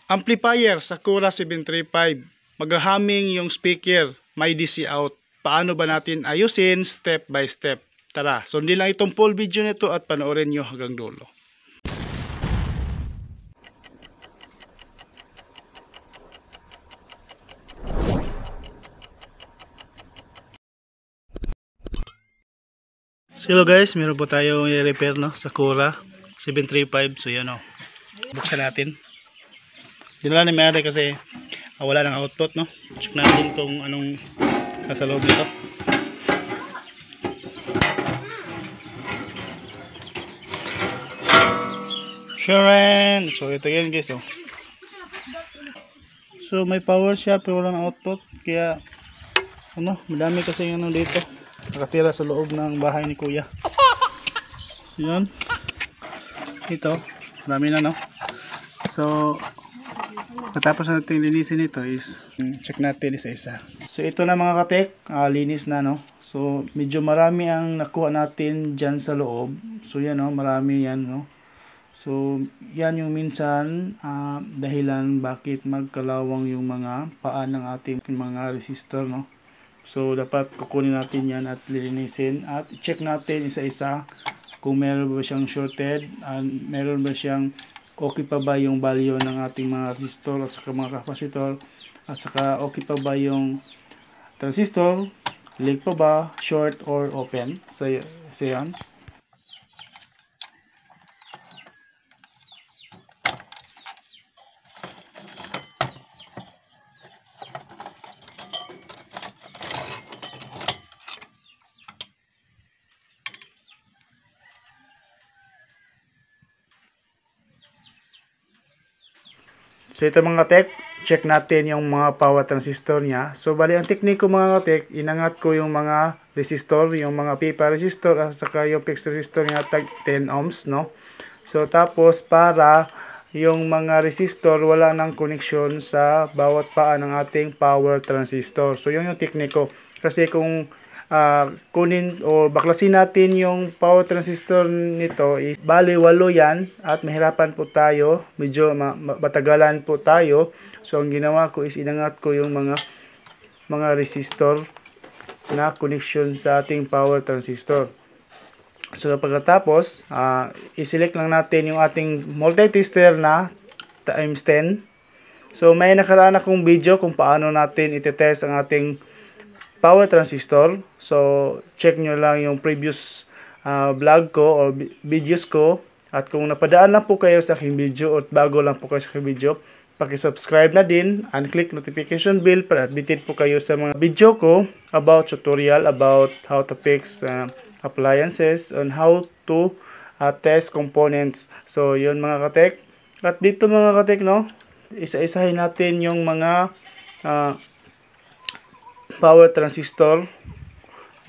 Amplifier sa Cura 735. Mag-humming yung speaker, may DC out. Paano ba natin ayusin step by step? Tara, sundin lang itong full video nito at panoorin nyo hanggang dulo. So hello guys, meron po tayong i-repair no, sa Cura 735. So yan o, buksan natin. Hindi na lang may kasi wala ng output no. Check natin kung anong nasa loob nito. Sharon! So ito yan guys oh. So may power siya pero walang output. Kaya ano, madami kasi yung ano dito nakatira sa loob ng bahay ni kuya. So yun. Ito, marami na no. So tapos natin linisin ito is check natin isa-isa. So ito na mga katek, linis na no. So medyo marami ang nakuha natin dyan sa loob. So yan no, marami yan no. So yan yung minsan dahilan bakit magkalawang yung mga paa ng ating mga resistor no. So dapat kukunin natin yan at linisin at check natin isa-isa kung meron ba siyang shorted and meron ba siyang okay pa ba yung value ng ating mga resistor at saka mga capacitor at saka okay pa ba yung transistor, leak pa ba, short or open. So yan. So ito mga tek, check natin yung mga power transistor niya. So bali ang tekniko mga tek, inangat ko yung mga resistor, yung mga pipa resistor at saka yung fixed resistor niya tag 10 ohms no. So tapos para yung mga resistor wala nang connection sa bawat paa ng ating power transistor. So yun yung tekniko. Kasi kung kunin o baklasin natin yung power transistor nito is bali 8 yan at mahirapan po tayo, medyo matagalan po tayo. So ang ginawa ko is inangat ko yung mga resistor na connection sa ating power transistor. So pagkatapos i-select lang natin yung ating multi-tester na times 10. So may nakaraan akong video kung paano natin itetest ang ating power transistor. So check nyo lang yung previous vlog ko o videos ko. At kung napadaan lang po kayo sa aking video at bago lang po kayo sa aking video, paki-subscribe na din and click notification bell para updated po kayo sa mga video ko about tutorial about how to fix appliances on how to test components. So yun mga katek. At dito mga katek no, isa-isahin natin yung mga power transistor,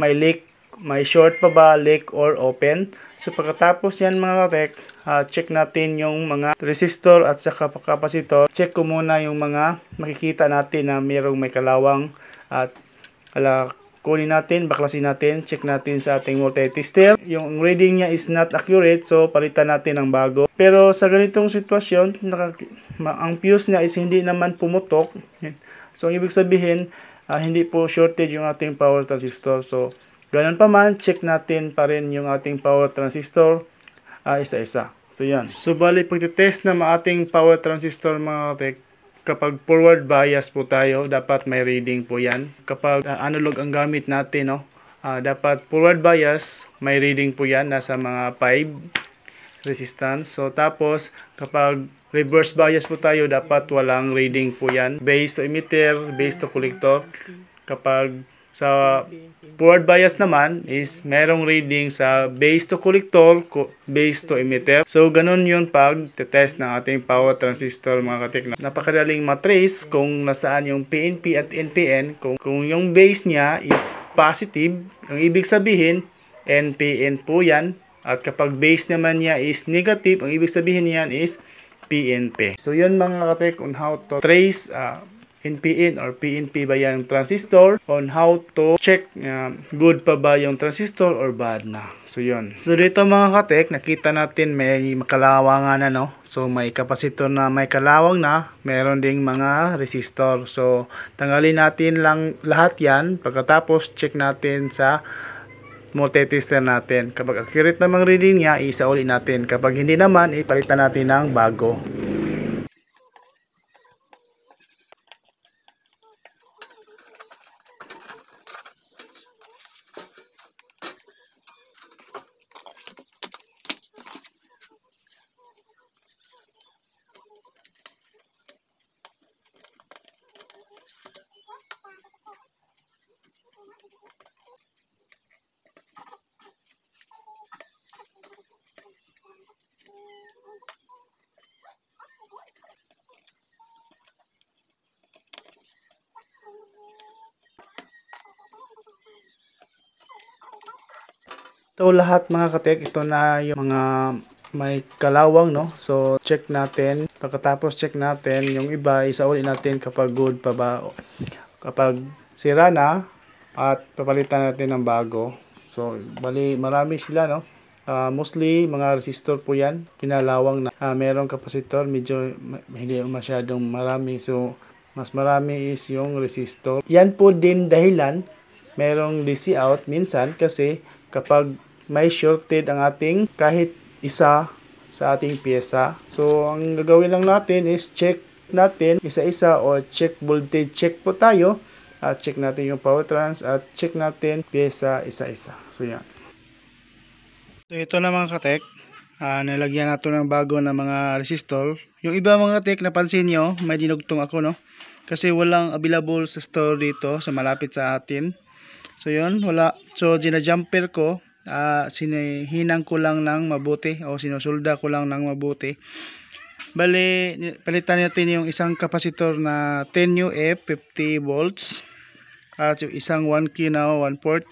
may leak, may short pa ba, leak or open. So pagkatapos yan mga katek, check natin yung mga resistor at saka capacitor. Check ko muna yung mga makikita natin na mayroong may kalawang at kunin natin, baklasin natin, check natin sa ating multi-tester. Yung reading niya is not accurate, so palitan natin ng bago. Pero sa ganitong sitwasyon, ang fuse niya is hindi naman pumutok. So ang ibig sabihin, hindi po shorted yung ating power transistor. So ganun pa man, check natin pa rin yung ating power transistor isa-isa. So yan. So bali pagtitest na ating power transistor mga katek, kapag forward bias po tayo, dapat may reading po yan. Kapag analog ang gamit natin, no, dapat forward bias, may reading po yan, nasa mga 5 resistance. So tapos, kapag reverse bias po tayo, dapat walang reading po yan. Base to emitter, base to collector. Kapag sa forward bias naman is merong reading sa base to collector, base to emitter. So ganun yun pag test ng ating power transistor mga katek. Napakadaling matrace kung nasaan yung PNP at NPN. Kung yung base niya is positive, ang ibig sabihin NPN po yan. At kapag base naman niya is negative, ang ibig sabihin niyan is PNP. So yun mga katek on how to trace NPN or PNP ba yung transistor, on how to check good pa ba yung transistor or bad na. So yun. So dito mga katek, nakita natin may makalawangan na, no? So may kapasitor na may kalawang na, meron ding mga resistor. So tanggalin natin lang lahat yan, pagkatapos check natin sa multitester natin. Kapag accurate namang reading niya, isauli natin. Kapag hindi naman, ipalitan natin ng bago. Ito lahat mga katek, ito na yung mga may kalawang, no? So check natin, pagkatapos check natin yung iba, isauli natin kapag good pa ba, kapag sira na, at papalitan natin ng bago. So bali marami sila, no? Mostly mga resistor po yan, kinalawang na merong kapasitor, medyo hindi masyadong marami. So mas marami is yung resistor. Yan po din dahilan merong DC out minsan, kasi kapag may shorted ang ating kahit isa sa ating pyesa. So ang gagawin lang natin is check natin isa-isa, o check voltage check po tayo, at check natin yung power trans, at check natin pyesa isa-isa. So yan. So ito na mga katek, nalagyan nato ng bago na mga resistor. Yung iba mga katek, napansin nyo may dinugtong ako, no? Kasi walang available sa store dito sa malapit sa atin. So yun, wala. So ginajumper ko, sinihinang ko lang ng mabuti, o sinusulda ko lang ng mabuti. Bali, palitan natin yung isang kapasitor na 10 UF 50 volts, at yung isang 1K na 1 port,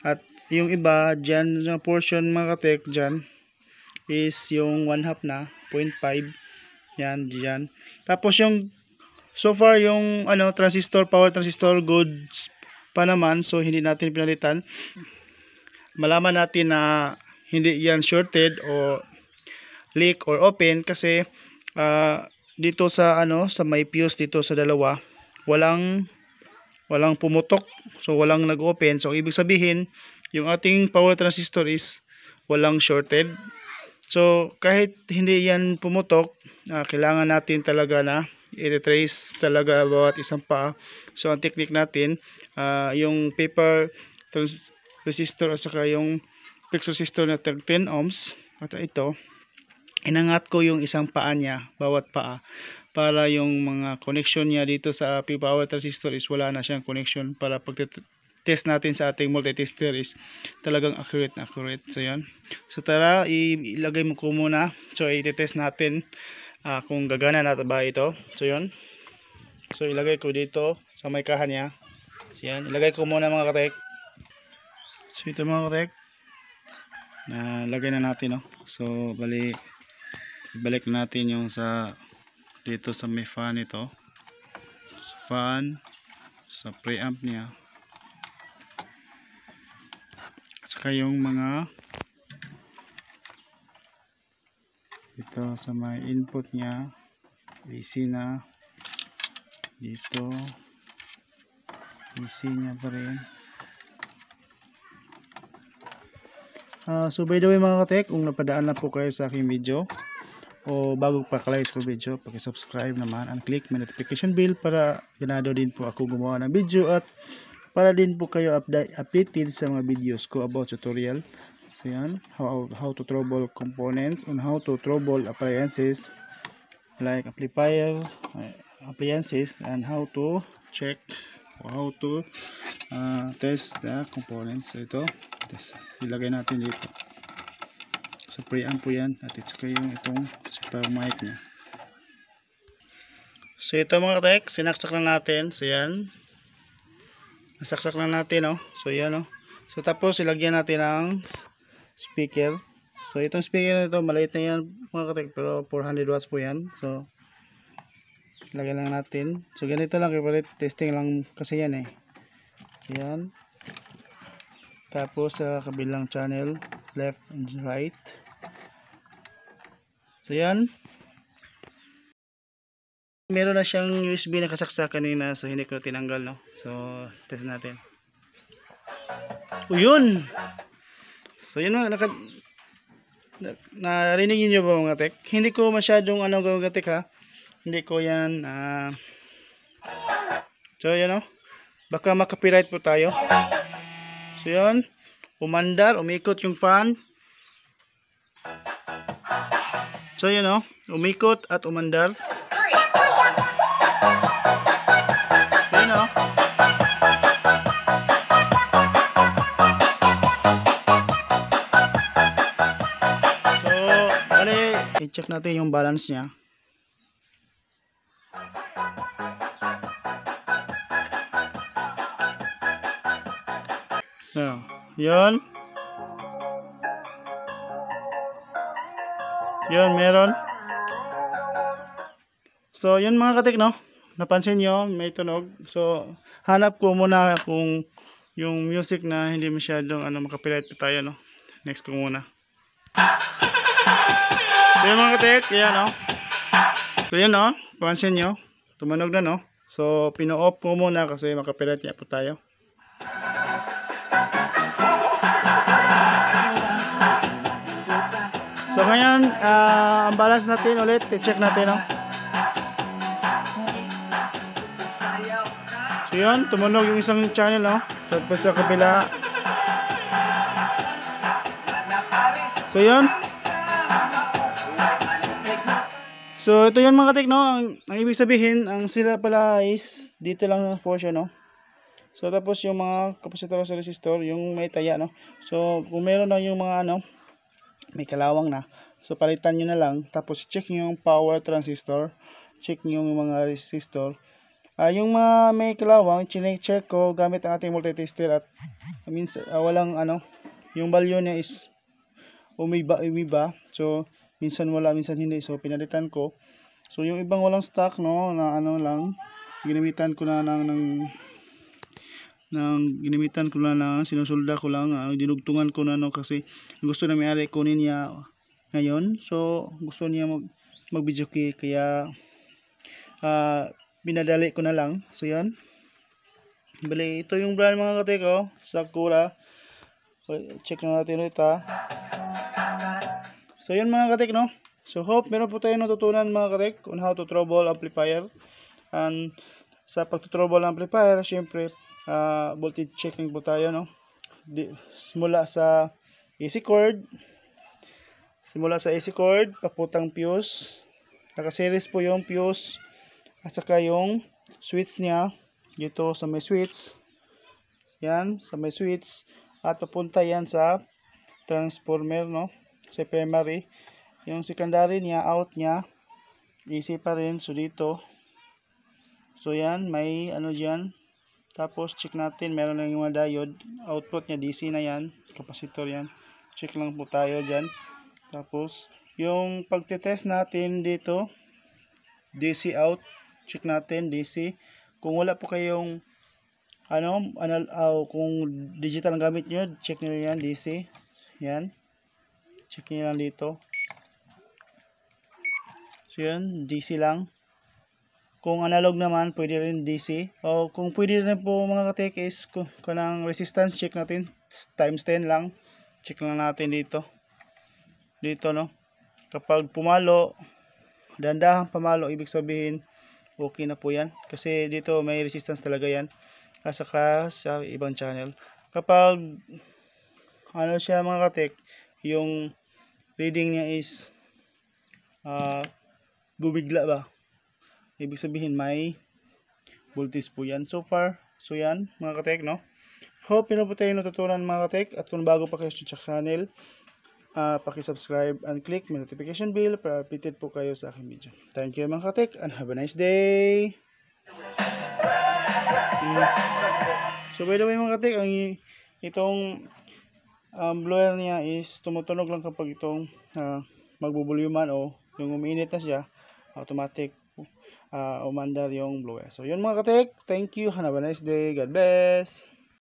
at yung iba dyan sa portion mga katek dyan is yung 1/2 na 0.5 yan dyan. Tapos yung so far yung transistor, power transistor, goods pa naman, so hindi natin pinalitan. Malaman natin na hindi yan shorted o leak or open, kasi dito sa sa may fuse dito sa dalawa, walang pumutok, so walang nag-open. So ibig sabihin yung ating power transistor is walang shorted. So kahit hindi yan pumutok, kailangan natin talaga na i-trace talaga bawat isang paa. So ang technique natin, yung paper resistor at saka yung fixed resistor na 10 ohms, at ito inangat ko yung isang paa niya, bawat paa, para yung mga connection niya dito sa power transistor is wala na siyang connection, para pag test natin sa ating multitester is talagang accurate na accurate. So yan, so tara ilagay mo ko muna. So i-test natin kung gagana na ba ito. So yun, so ilagay ko dito sa may kahan niya. So yan, ilagay ko muna mga katek. So ito mga katek, lagay na natin, no? So balik natin yung sa dito sa may fan ito, sa fan, sa preamp niya, saka yung mga ito sa may input niya, AC na dito, AC niya pa rin. So by the way mga katek, kung napadaan na po kayo sa aking video, o bago pa kalay sa video, paki-subscribe naman and click my notification bell para ganado din po ako gumawa ng video, at para din po kayo updated sa mga videos ko about tutorial. So yan, how to trouble components, on how to trouble appliances like amplifier appliances, and how to check o how to test the components. So ito, ilagay natin dito sa preamp po yan, at ito yung itong super mic niya. So ito mga tek, sinaksak na natin. So yan, nasaksak na natin, so yan, so tapos ilagyan natin ng speaker. So itong speaker na ito, maliit na yan mga katek, pero 400 watts po yan. So lagay lang natin. So ganito lang, favorite testing lang kasi yan eh. Ayan. Tapos sa kabilang channel, left and right. So yan. Meron na siyang USB na kasaksak kanina, so hindi ko tinanggal, no. So test natin. O yun. So yun mga narinig niyo ba mga tek? Hindi ko masyadong gawin tek ha. Hindi ko yan so yan o. Baka makapiright po tayo. So yun. Umandar, umikot yung fan. So yun o. Umikot at umandar. So yun o. So, bali, i-check natin yung balance niya. So, yun. Yun, meron. So, yun mga katik, no? Napansin nyo, may tunog. So, hanap ko muna kung yung music na hindi masyadong makapiright pa tayo, no? Next ko muna. So, yun mga katik, yan, no? So, yun, no? Napansin nyo, tumunog na, no? So, pino-off ko muna kasi makapiright niya po tayo. So ngayon, ang balance natin ulit, i-check natin, no? So yun, tumunog yung isang channel, no? So sa kabila. So yun. So ito yun mga katik, no? Ang ibig sabihin, ang sila pala is dito lang ang portion, no? So tapos yung mga kapasitor sa resistor, yung may taya, no? So kung meron na yung mga may kalawang na, so palitan nyo na lang. Tapos check nyo yung power transistor, check nyo yung mga resistor. Yung mga may kalawang, check ko gamit ang ating multitester at walang yung value niya is umiba. So minsan wala, minsan hindi. So pinalitan ko. So yung ibang walang stock, no, na lang, ginamitan ko na ginamitan ko na sinusulda ko lang, dinugtungan ko na, no, kasi gusto na may-ari kunin niya ngayon. So gusto niya mag-video key, kaya binadali ko na lang. So yan, bali ito yung brand mga katik, Sakura. Check na natin ulit, ha. So yun mga katik, no. So hope meron po tayo natutunan mga katik on how to trouble amplifier. And sa pagtutrouble amplifier, syempre voltage checking po tayo, no? Simula sa AC cord, paputang fuse. Naka-series po yung fuse at saka yung switch niya dito sa may switch. Yan, sa may switch, at papunta yan sa transformer, no? Sa primary. Yung secondary niya, out niya, AC pa rin. So dito, so yan, may dyan. Tapos check natin, meron lang yung mga diode. Output niya DC na yan, capacitor yan. Check lang po tayo dyan. Tapos yung pagtetest natin dito, DC out, check natin DC. Kung wala po kayong kung digital ang gamit nyo, check nyo yan, DC. Yan, check nyo lang dito. So yan, DC lang. Kung analog naman, pwede rin DC. O kung pwede rin po mga katik is kung ang resistance, check natin times 10 lang. Check lang natin dito. Dito, no. Kapag pumalo, dandahang pamalo, ibig sabihin okay na po yan. Kasi dito may resistance talaga yan. At saka sa ibang channel. Kapag siya mga katik, yung reading niya is bumigla ba, ibig sabihin may voltage po yan. So far, so yan mga katek, no. Hope yun po tayo natutunan mga katek. At kung bago pa kayo sa channel, paki-subscribe and click may notification bell para updated po kayo sa aking video. Thank you mga katek and have a nice day. So by the way mga katek, itong blower niya is tumutunog lang kapag itong magbubulyuman o yung umiinit na siya, automatic. umandar yung blower. So yun mga katek, thank you, have a nice day, God bless.